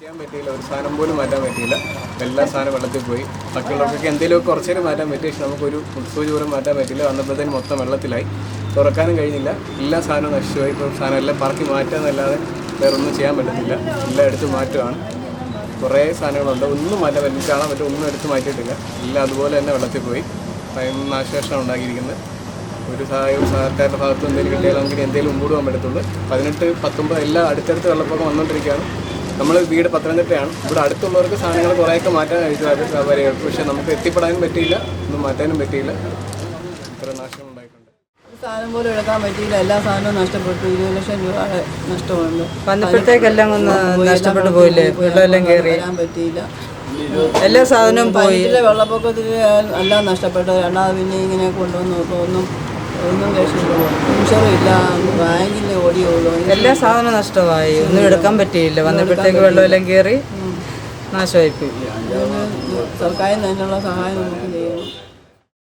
ചെയ്യാൻ പറ്റിയില്ല, ഒരു സാധനം പോലും മാറ്റാൻ പറ്റിയില്ല. എല്ലാ സാധനം വെള്ളത്തിൽ പോയി. ബാക്കിയുള്ളവർക്കൊക്കെ എന്തെങ്കിലും കുറച്ച് നേരം മാറ്റാൻ പറ്റി, പക്ഷെ നമുക്കൊരു സൂചി പോലും മാറ്റാൻ പറ്റില്ല. വന്നപ്പോഴത്തേനും മൊത്തം വെള്ളത്തിലായി, തുറക്കാനും കഴിഞ്ഞില്ല. എല്ലാ സാധനവും നശിച്ചുപോയി. ഇപ്പോൾ സാധനം എല്ലാം പറക്കി മാറ്റാമെന്നല്ലാതെ വേറെ ഒന്നും ചെയ്യാൻ പറ്റത്തില്ല. എല്ലാം എടുത്ത് മാറ്റുകയാണ്. കുറേ സാധനങ്ങളുണ്ട്, ഒന്നും മാറ്റാൻ പറ്റില്ല, കാണാൻ പറ്റും, ഒന്നും എടുത്ത് മാറ്റിയിട്ടില്ല. എല്ലാം അതുപോലെ തന്നെ വെള്ളത്തിൽ പോയി. നാശനഷ്ടമാണ് ഉണ്ടാക്കിയിരിക്കുന്നത്. ഒരു സഹായവും സർക്കാരിൻ്റെ ഭാഗത്ത് എന്തെങ്കിലും കിട്ടിയാൽ നമുക്ക് എന്തെങ്കിലും മുമ്പോട്ട് പോകാൻ പറ്റത്തുള്ളൂ. 18, 19 എല്ലാം അടുത്തടുത്ത് വെള്ളപ്പൊക്കം വന്നുകൊണ്ടിരിക്കുകയാണ്. നമ്മൾ വീട് പത്തനംതിട്ടയാണ്. ഇവിടെ അടുത്തുള്ളവർക്ക് സാധനങ്ങൾ കുറേയൊക്കെ മാറ്റാൻ കഴിച്ചു വ്യാപാരികൾക്ക്, പക്ഷേ നമുക്ക് എത്തിപ്പെടാനും പറ്റിയില്ല, ഒന്നും മാറ്റാനും പറ്റിയില്ല. ഇത്ര നാശം ഉണ്ടായിട്ടുണ്ട്. സാധനം പോലും എടുക്കാൻ പറ്റിയില്ല, എല്ലാ സാധനവും നഷ്ടപ്പെട്ടു. 20 ലക്ഷം രൂപ നഷ്ടമുണ്ട്. വന്നപ്പോഴത്തേക്കെല്ലാം ഒന്ന് നഷ്ടപ്പെട്ടു പോയില്ലേ, വെള്ളമെല്ലാം കയറി പറ്റിയില്ല. എല്ലാ സാധനവും പോയി. വെള്ളപ്പൊക്കത്തിൽ എല്ലാം നഷ്ടപ്പെട്ടു. രണ്ടാമത് പിന്നെ ഇങ്ങനെ കൊണ്ടുവന്ന് ഒന്നും ഇൻഷുറില്ല, ബാങ്കിൽ ഓടിയുള്ളൂ. എല്ലാ സാധനവും നഷ്ടമായി, ഒന്നും എടുക്കാൻ പറ്റിയില്ല. വന്നപ്പോഴത്തേക്ക് വെള്ളമെല്ലാം കയറി നാശമായി പോയി. സർക്കാരിൽ നിന്നുള്ള സഹായം നമുക്ക് ചെയ്യണം.